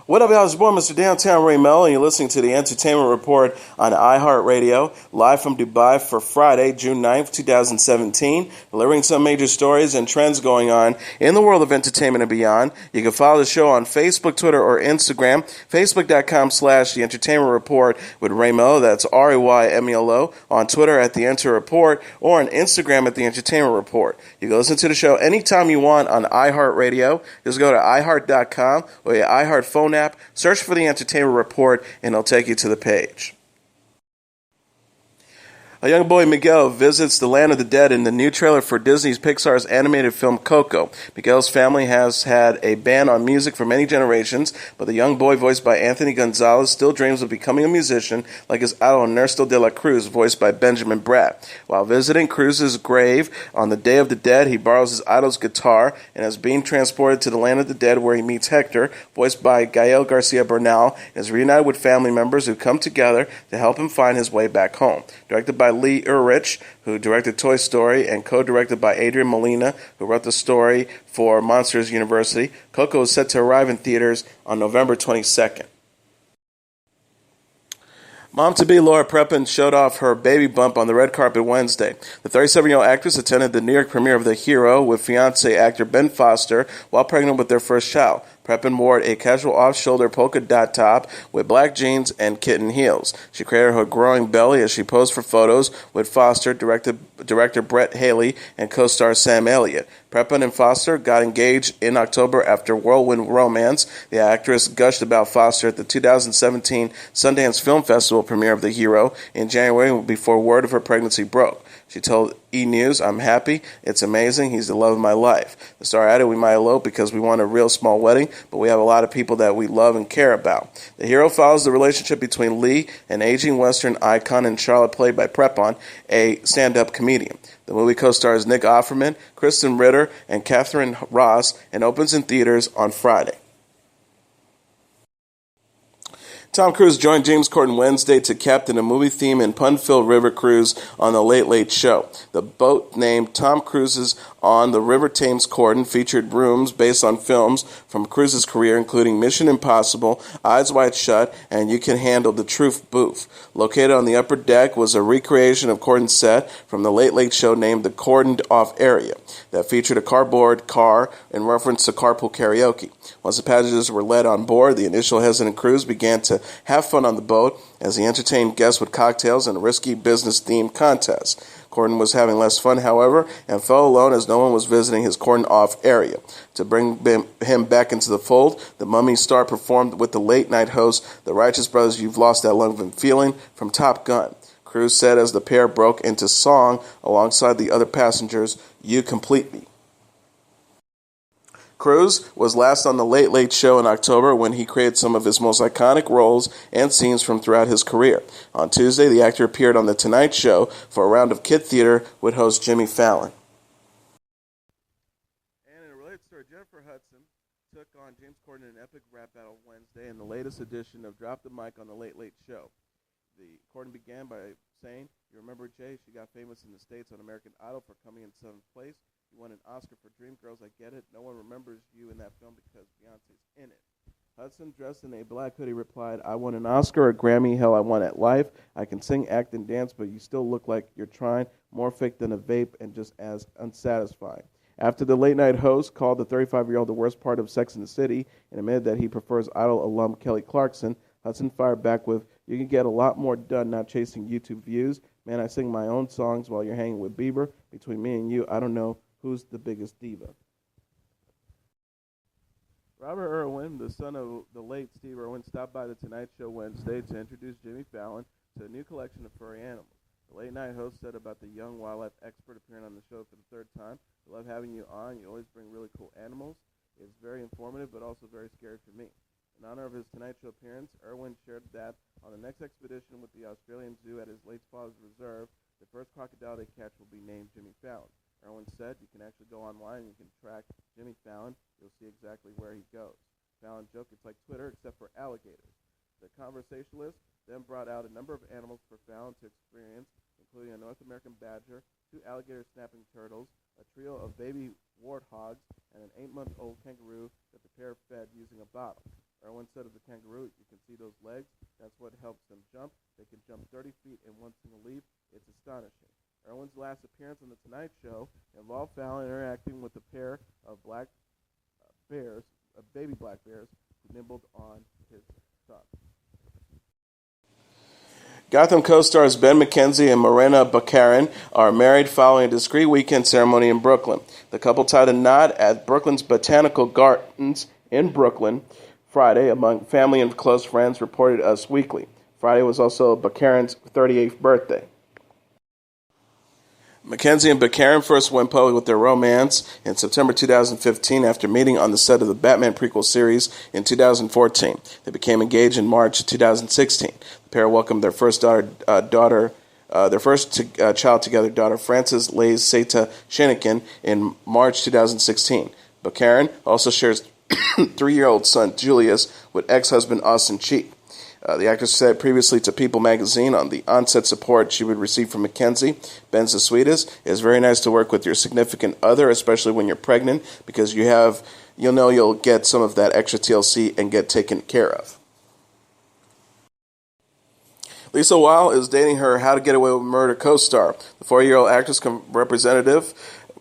What up, y'all? It's your boy, Mr. Downtown Ray Melo, and you're listening to the Entertainment Report on iHeartRadio, live from Dubai for Friday, June 9th, 2017, delivering some major stories and trends going on in the world of entertainment and beyond. You can follow the show on Facebook, Twitter, or Instagram, facebook.com/The Entertainment Report with Ray Melo, that's RAYMELO, on Twitter at The Enter Report, or on Instagram at The Entertainment Report. You can listen to the show anytime you want on iHeartRadio. Just go to iHeart.com or your iHeart phone app, search for The Entertainment Report, and it'll take you to the page. A young boy, Miguel, visits the land of the dead in the new trailer for Disney's Pixar's animated film Coco. Miguel's family has had a ban on music for many generations, but the young boy, voiced by Anthony Gonzalez, still dreams of becoming a musician like his idol Ernesto de la Cruz, voiced by Benjamin Bratt. While visiting Cruz's grave on the Day of the Dead, he borrows his idol's guitar and is being transported to the land of the dead, where he meets Hector, voiced by Gael Garcia Bernal, and is reunited with family members who come together to help him find his way back home. Directed by Lee Irwin, who directed Toy Story, and co-directed by Adrian Molina, who wrote the story for Monsters University, Coco is set to arrive in theaters on November 22nd. Mom-to-be Laura Prepon showed off her baby bump on the red carpet Wednesday. The 37-year-old actress attended the New York premiere of The Hero with fiancé actor Ben Foster while pregnant with their first child. Prepon wore a casual off-shoulder polka dot top with black jeans and kitten heels. She created her growing belly as she posed for photos with Foster, director Brett Haley, and co-star Sam Elliott. Prepon and Foster got engaged in October after whirlwind romance. The actress gushed about Foster at the 2017 Sundance Film Festival premiere of The Hero in January before word of her pregnancy broke. She told E! News, "I'm happy. It's amazing. He's the love of my life." The star added, "We might elope because we want a real small wedding, but we have a lot of people that we love and care about." The Hero follows the relationship between Lee, an aging Western icon, and Charlotte, played by Prepon, a stand-up comedian. The movie co-stars Nick Offerman, Kristen Ritter, and Catherine Ross, and opens in theaters on Friday. Tom Cruise joined James Corden Wednesday to captain a movie-themed and pun-filled river cruise on The Late Late Show. The boat, named Tom Cruise's On the River Thames Corden, featured rooms based on films from Cruise's career, including Mission Impossible, Eyes Wide Shut, and You Can Handle the Truth Booth. Located on the upper deck was a recreation of Corden's set from The Late Late Show named the Cordoned Off Area that featured a cardboard car in reference to carpool karaoke. Once the passengers were led on board, the initial hesitant crews began to have fun on the boat as he entertained guests with cocktails and a risky business-themed contest. Corden was having less fun, however, and felt alone as no one was visiting his cordoned-off area. To bring him back into the fold, the Mummy star performed with the late-night host, the Righteous Brothers' You've Lost That Lovin' Feeling from Top Gun. Cruise said as the pair broke into song alongside the other passengers, "You Complete Me." Cruise was last on The Late Late Show in October when he created some of his most iconic roles and scenes from throughout his career. On Tuesday, the actor appeared on The Tonight Show for a round of Kid Theater with host Jimmy Fallon. And in a related story, Jennifer Hudson took on James Corden in an epic rap battle Wednesday in the latest edition of Drop the Mic on The Late Late Show. Corden began by saying, "You remember Jay? She got famous in the States on American Idol for coming in 7th place. You won an Oscar for Dreamgirls. I get it. No one remembers you in that film because Beyonce's in it." Hudson, dressed in a black hoodie, replied, "I won an Oscar, a Grammy, hell, I won at life. I can sing, act, and dance, but you still look like you're trying. More fake than a vape and just as unsatisfying." After the late-night host called the 35-year-old the worst part of Sex and the City and admitted that he prefers Idol alum Kelly Clarkson, Hudson fired back with, "You can get a lot more done not chasing YouTube views. Man, I sing my own songs while you're hanging with Bieber. Between me and you, I don't know who's the biggest diva." Robert Irwin, the son of the late Steve Irwin, stopped by The Tonight Show Wednesday to introduce Jimmy Fallon to a new collection of furry animals. The late-night host said about the young wildlife expert appearing on the show for the third time, "I love having you on. You always bring really cool animals. It's very informative, but also very scary for me." In honor of his Tonight Show appearance, Irwin shared that on the next expedition with the Australian Zoo at his late father's reserve, the first crocodile they catch will be named Jimmy Fallon. Irwin said, "You can actually go online and you can track Jimmy Fallon. You'll see exactly where he goes." Fallon joked, "It's like Twitter except for alligators." The conversationalist then brought out a number of animals for Fallon to experience, including a North American badger, 2 alligator snapping turtles, a trio of baby warthogs, and an 8-month-old kangaroo that the pair fed using a bottle. Irwin said of the kangaroo, you can see those legs. That's what helps them jump. They can jump 30 feet in one single leap. It's astonishing. Irwin's last appearance on The Tonight Show involved Fallon interacting with a pair of baby black bears, who nibbled on his tongue. Gotham co-stars Ben McKenzie and Morena Baccarin are married following a discreet weekend ceremony in Brooklyn. The couple tied a knot at Brooklyn's Botanical Gardens in Brooklyn Friday among family and close friends, reported Us Weekly. Friday was also Baccarin's 38th birthday. Mackenzie and Baccarin first went public with their romance in September 2015 after meeting on the set of the Batman prequel series in 2014. They became engaged in March 2016. The pair welcomed their first child together, daughter Frances Lays Seta Shenikin, in March 2016. Baccarin also shares 3-year-old son Julius with ex-husband Austin Cheek. The actress said previously to People magazine on the onset support she would receive from Mackenzie, "Ben's the sweetest. It's very nice to work with your significant other, especially when you're pregnant, because you'll know you'll get some of that extra TLC and get taken care of." Lisa Weil is dating her How to Get Away with Murder co-star. The 40-year-old actress representative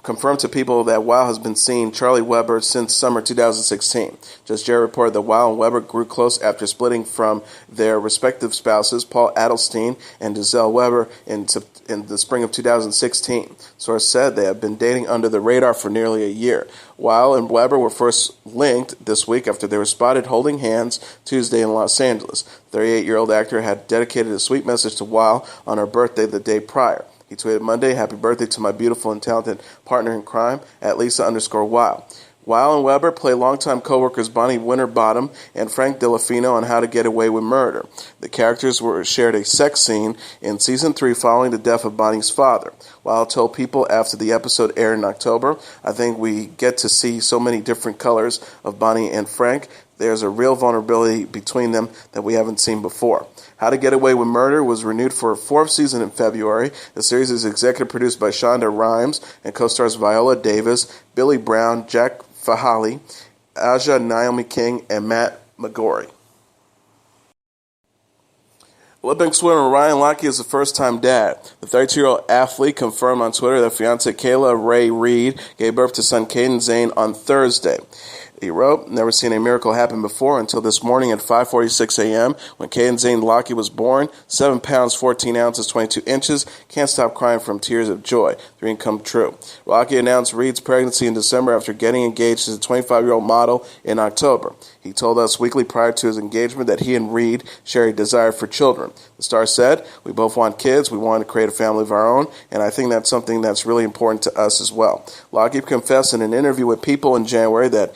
confirmed to People that Weil has been seeing Charlie Weber since summer 2016. Just Jared reported that Weil and Weber grew close after splitting from their respective spouses, Paul Adelstein and Giselle Weber, in the spring of 2016. Source said they have been dating under the radar for nearly a year. Weil and Weber were first linked this week after they were spotted holding hands Tuesday in Los Angeles. The 38-year-old actor had dedicated a sweet message to Weil on her birthday the day prior. He tweeted Monday, "Happy birthday to my beautiful and talented partner in crime, at Lisa_Weil." Weil and Weber play longtime co-workers Bonnie Winterbottom and Frank Delafino on How to Get Away with Murder. The characters shared a sex scene in Season 3 following the death of Bonnie's father. Weil told People after the episode aired in October, "I think we get to see so many different colors of Bonnie and Frank. There's a real vulnerability between them that we haven't seen before." How to Get Away with Murder was renewed for a 4th season in February. The series is executive produced by Shonda Rhimes and co-stars Viola Davis, Billy Brown, Jack Fahali, Aja Naomi King, and Matt McGorry. Olympic swimmer Ryan Lochte is a first-time dad. The 32-year-old athlete confirmed on Twitter that fiancee Kayla Rae Reid gave birth to son Caden Zane on Thursday. He wrote, "Never seen a miracle happen before until this morning at 5:46 a.m. when Caden Zane Lochte was born. 7 pounds, 14 ounces, 22 inches. Can't stop crying from tears of joy. Dream come true." Lochte announced Reid's pregnancy in December after getting engaged to the 25-year-old model in October. He told Us Weekly prior to his engagement that he and Reid share a desire for children. The star said, "We both want kids. We want to create a family of our own, and I think that's something that's really important to us as well." Lochte confessed in an interview with People in January that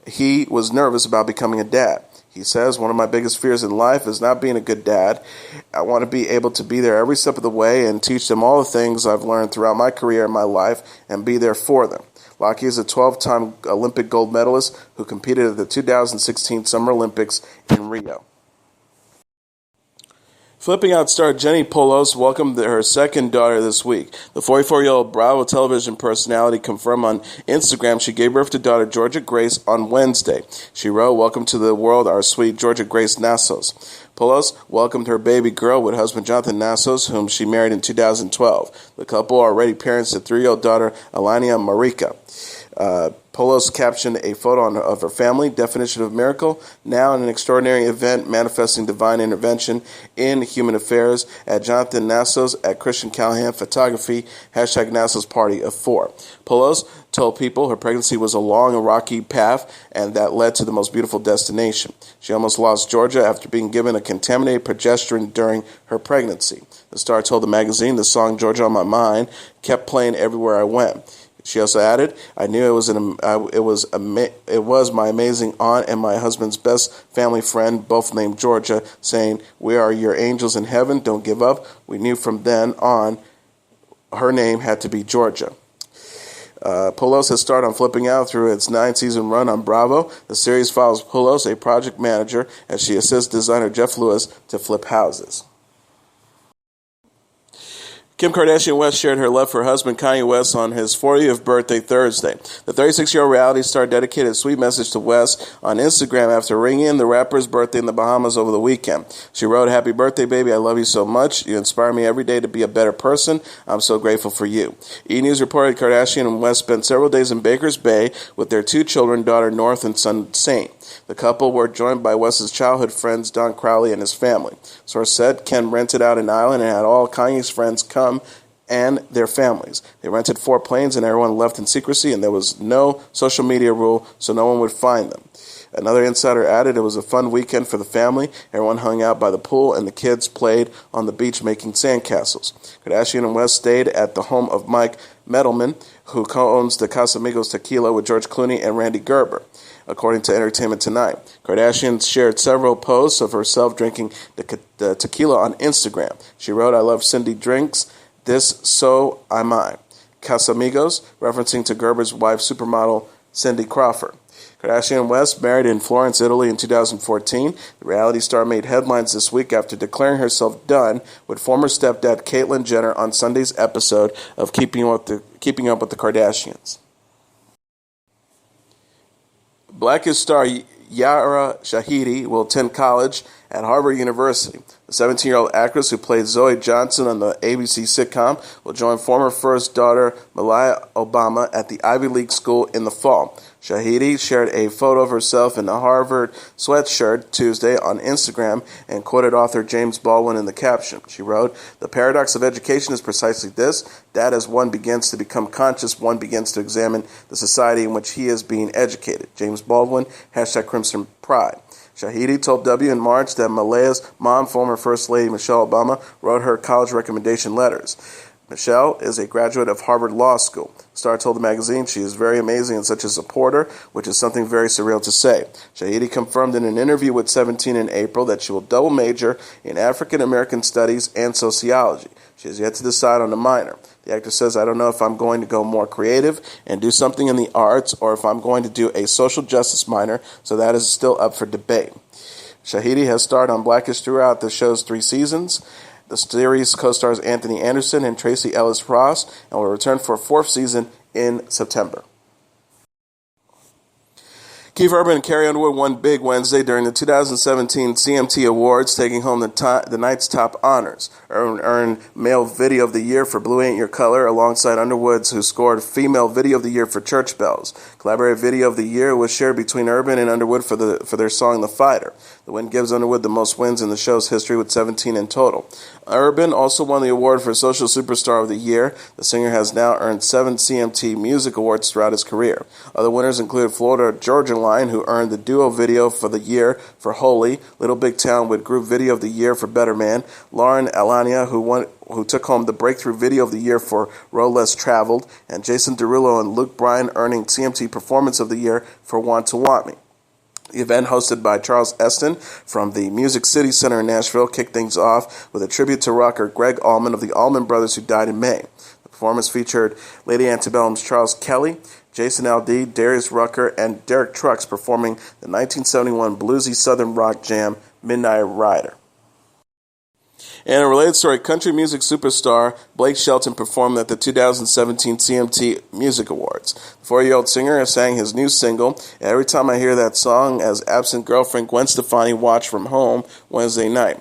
he was nervous about becoming a dad. He says, "One of my biggest fears in life is not being a good dad. I want to be able to be there every step of the way and teach them all the things I've learned throughout my career and my life and be there for them." Lochte is a 12-time Olympic gold medalist who competed at the 2016 Summer Olympics in Rio. Flipping Out star Jenni Pulos welcomed her second daughter this week. The 44-year-old Bravo television personality confirmed on Instagram she gave birth to daughter Georgia Grace on Wednesday. She wrote, "Welcome to the world, our sweet Georgia Grace Nassos." Pulos welcomed her baby girl with husband Jonathan Nassos, whom she married in 2012. The couple are already parents to 3-year-old daughter Alania Marika. Pulos captioned a photo of her family, definition of miracle, now in an extraordinary event manifesting divine intervention in human affairs at Jonathan Nassos at Christian Callahan Photography, #Nassos Party of 4. Pulos told People her pregnancy was a long and rocky path and that led to the most beautiful destination. She almost lost Georgia after being given a contaminated progesterone during her pregnancy. The star told the magazine the song Georgia on My Mind kept playing everywhere I went. She also added, "I knew it was my amazing aunt and my husband's best family friend, both named Georgia, saying, 'We are your angels in heaven, don't give up.' We knew from then on her name had to be Georgia." Pulos has starred on Flipping Out through its 9-season run on Bravo. The series follows Pulos, a project manager, as she assists designer Jeff Lewis to flip houses. Kim Kardashian West shared her love for her husband Kanye West on his 40th birthday Thursday. The 36-year-old reality star dedicated a sweet message to West on Instagram after ringing in the rapper's birthday in the Bahamas over the weekend. She wrote, "Happy birthday, baby. I love you so much. You inspire me every day to be a better person. I'm so grateful for you." E! News reported Kardashian and West spent several days in Baker's Bay with their two children, daughter North and son Saint. The couple were joined by West's childhood friends Don Crowley and his family. Source said Ken rented out an island and had all Kanye's friends come and their families. They rented 4 planes and everyone left in secrecy, and there was no social media rule, so no one would find them. Another insider added it was a fun weekend for the family. Everyone hung out by the pool and the kids played on the beach making sandcastles. Kardashian and West stayed at the home of Mike Mettleman, who co-owns the Casamigos Tequila with George Clooney and Randy Gerber. According to Entertainment Tonight, Kardashian shared several posts of herself drinking the tequila on Instagram. She wrote, "I love Cindy drinks this, so am I." Casamigos, referencing to Gerber's wife, supermodel Cindy Crawford. Kardashian and West married in Florence, Italy in 2014. The reality star made headlines this week after declaring herself done with former stepdad Caitlyn Jenner on Sunday's episode of Keeping Up with the Kardashians. Blackish star Yara Shahidi will attend college at Harvard University. The 17-year-old actress who played Zoe Johnson on the ABC sitcom will join former first daughter Malaya Obama at the Ivy League school in the fall. Shahidi shared a photo of herself in a Harvard sweatshirt Tuesday on Instagram and quoted author James Baldwin in the caption. She wrote, "The paradox of education is precisely this, that as one begins to become conscious, one begins to examine the society in which he is being educated." James Baldwin, #Crimson Pride. Shahidi told W in March that Malaya's mom, former First Lady Michelle Obama, wrote her college recommendation letters. Michelle is a graduate of Harvard Law School. Star told the magazine she is very amazing and such a supporter, which is something very surreal to say. Shahidi confirmed in an interview with 17 in April that she will double major in African American Studies and Sociology. She has yet to decide on a minor. The actor says, "I don't know if I'm going to go more creative and do something in the arts or if I'm going to do a social justice minor, so that is still up for debate." Shahidi has starred on Blackish throughout the show's 3 seasons. The series co-stars Anthony Anderson and Tracy Ellis Ross and will return for a 4th season in September. Keith Urban and Carrie Underwood won big Wednesday during the 2017 CMT Awards, taking home the night's top honors. Irwin earned Male Video of the Year for Blue Ain't Your Color, alongside Underwood's, who scored Female Video of the Year for Church Bells. Collaborative Video of the Year was shared between Urban and Underwood for their song The Fighter. The win gives Underwood the most wins in the show's history, with 17 in total. Urban also won the award for Social Superstar of the Year. The singer has now earned 7 CMT Music Awards throughout his career. Other winners include Florida Georgia Line, who earned the Duo Video for the Year for Holy, Little Big Town with Group Video of the Year for Better Man, Lauren Alania, who took home the Breakthrough Video of the Year for Road Less Traveled, and Jason Derulo and Luke Bryan earning CMT Performance of the Year for Want to Want Me. The event, hosted by Charles Esten from the Music City Center in Nashville, kicked things off with a tribute to rocker Greg Allman of the Allman Brothers, who died in May. The performance featured Lady Antebellum's Charles Kelly, Jason Aldean, Darius Rucker, and Derek Trucks performing the 1971 bluesy southern rock jam Midnight Rider. In a related story, country music superstar Blake Shelton performed at the 2017 CMT Music Awards. The 4-year-old singer sang his new single, "Every Time I Hear That Song," as absent girlfriend Gwen Stefani watched from home Wednesday night.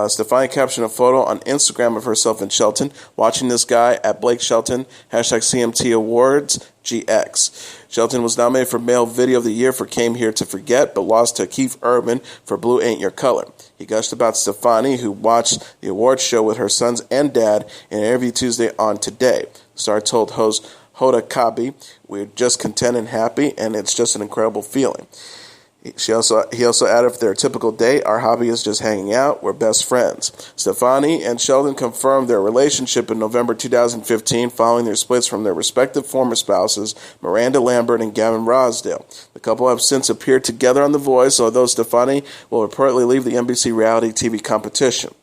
Stefani captioned a photo on Instagram of herself and Shelton, watching this guy at Blake Shelton, #CMT Awards, GX. Shelton was nominated for Male Video of the Year for Came Here to Forget, but lost to Keith Urban for Blue Ain't Your Color. He gushed about Stefani, who watched the awards show with her sons and dad, in an interview Tuesday on Today. The star told host Hoda Kotb, "We're just content and happy, and it's just an incredible feeling." He also added, "For their typical day, our hobby is just hanging out. We're best friends." Stefani and Sheldon confirmed their relationship in November 2015 following their splits from their respective former spouses, Miranda Lambert and Gavin Rossdale. The couple have since appeared together on The Voice, although Stefani will reportedly leave the NBC reality TV competition.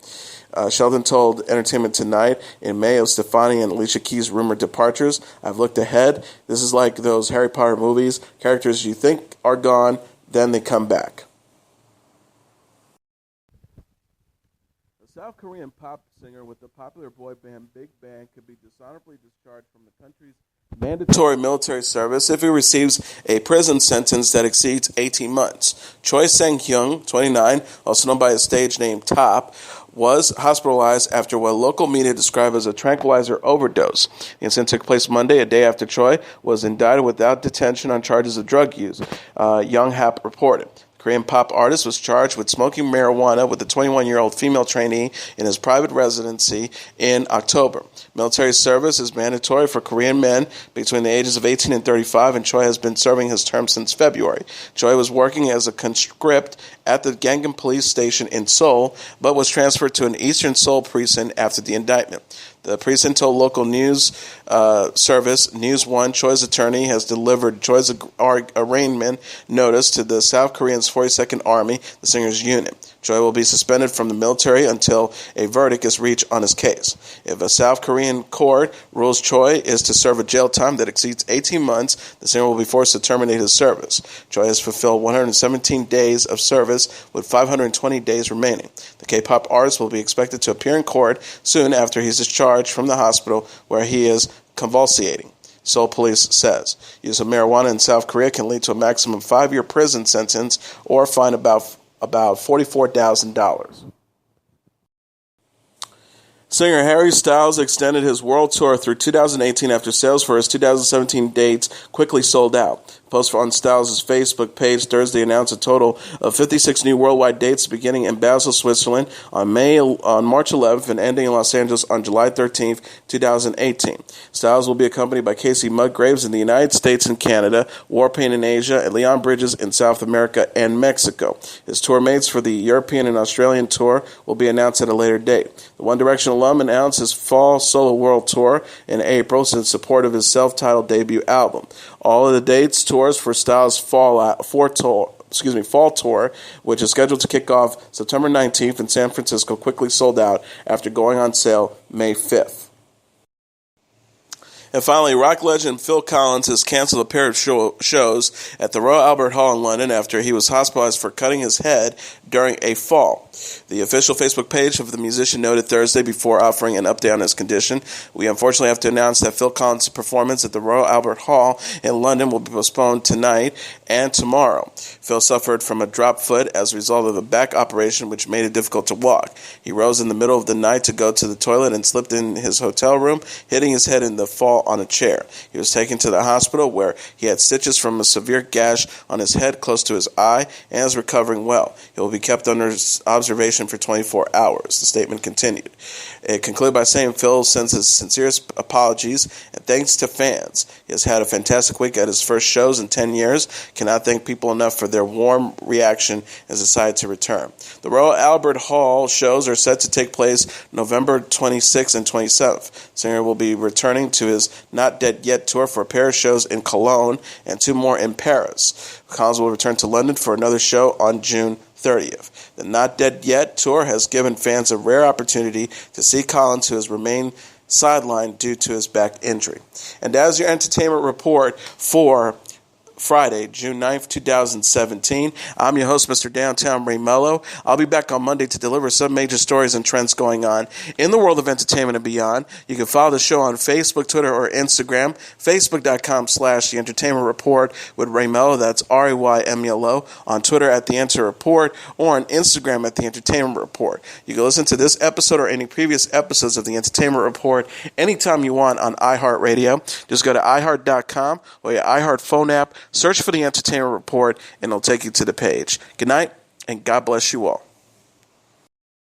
Sheldon told Entertainment Tonight in May of Stefani and Alicia Keys' rumored departures, "I've looked ahead. This is like those Harry Potter movies. Characters you think are gone, then they come back." South Korean pop singer with the popular boy band Big Bang could be dishonorably discharged from the country's mandatory military service if he receives a prison sentence that exceeds 18 months. Choi Sang-hyung, 29, also known by his stage name Top, was hospitalized after what local media described as a tranquilizer overdose. The incident took place Monday, a day after Choi was indicted without detention on charges of drug use, Yonhap reported. Korean pop artist was charged with smoking marijuana with a 21-year-old female trainee in his private residency in October. Military service is mandatory for Korean men between the ages of 18 and 35, and Choi has been serving his term since February. Choi was working as a conscript at the Gangnam police station in Seoul, but was transferred to an Eastern Seoul precinct after the indictment. The precinct told local news service News One Choi's attorney has delivered Choi's arraignment notice to the South Korean's 42nd Army, the singer's unit. Choi will be suspended from the military until a verdict is reached on his case. If a South Korean court rules Choi is to serve a jail time that exceeds 18 months, the singer will be forced to terminate his service. Choi has fulfilled 117 days of service with 520 days remaining. The K-pop artist will be expected to appear in court soon after he's discharged from the hospital where he is convulsing. Seoul Police says use of marijuana in South Korea can lead to a maximum 5-year prison sentence or a fine about $44,000. Singer Harry Styles extended his world tour through 2018 after sales for his 2017 dates quickly sold out. A post on Styles' Facebook page Thursday announced a total of 56 new worldwide dates beginning in Basel, Switzerland on March 11th and ending in Los Angeles on July 13th, 2018. Styles will be accompanied by Casey Musgraves in the United States and Canada, Warpaint in Asia, and Leon Bridges in South America and Mexico. His tour mates for the European and Australian tour will be announced at a later date. The One Direction alum announced his fall solo world tour in April in support of his self-titled debut album. All of the dates tours for Styles' fall tour, which is scheduled to kick off September 19th in San Francisco, quickly sold out after going on sale May 5th. And finally, rock legend Phil Collins has canceled a pair of shows at the Royal Albert Hall in London after he was hospitalized for cutting his head during a fall. The official Facebook page of the musician noted Thursday before offering an update on his condition, "We unfortunately have to announce that Phil Collins' performance at the Royal Albert Hall in London will be postponed tonight and tomorrow." Phil suffered from a dropped foot as a result of a back operation which made it difficult to walk. He rose in the middle of the night to go to the toilet and slipped in his hotel room, hitting his head in the fall on a chair. He was taken to the hospital where he had stitches from a severe gash on his head close to his eye and is recovering well. He will be kept under observation for 24 hours, the statement continued. It concluded by saying Phil sends his sincerest apologies and thanks to fans. He has had a fantastic week at his first shows in 10 years. Cannot thank people enough for their warm reaction as decided to return. The Royal Albert Hall shows are set to take place November 26th and 27th. Singer will be returning to his Not Dead Yet tour for a pair of shows in Cologne and 2 more in Paris. Collins will return to London for another show on June 30th. The Not Dead Yet tour has given fans a rare opportunity to see Collins, who has remained sidelined due to his back injury. And as your entertainment report for Friday, June 9th, 2017. I'm your host, Mr. Downtown Melo. I'll be back on Monday to deliver some major stories and trends going on in the world of entertainment and beyond. You can follow the show on Facebook, Twitter, or Instagram. Facebook.com/The Entertainment Report with Ray Melo. That's RAYMELO. On Twitter at The Enter Report or on Instagram at The Entertainment Report. You can listen to this episode or any previous episodes of The Entertainment Report anytime you want on iHeartRadio. Just go to iHeart.com or your iHeart phone app. Search for The Entertainment Report, and it'll take you to the page. Good night, and God bless you all.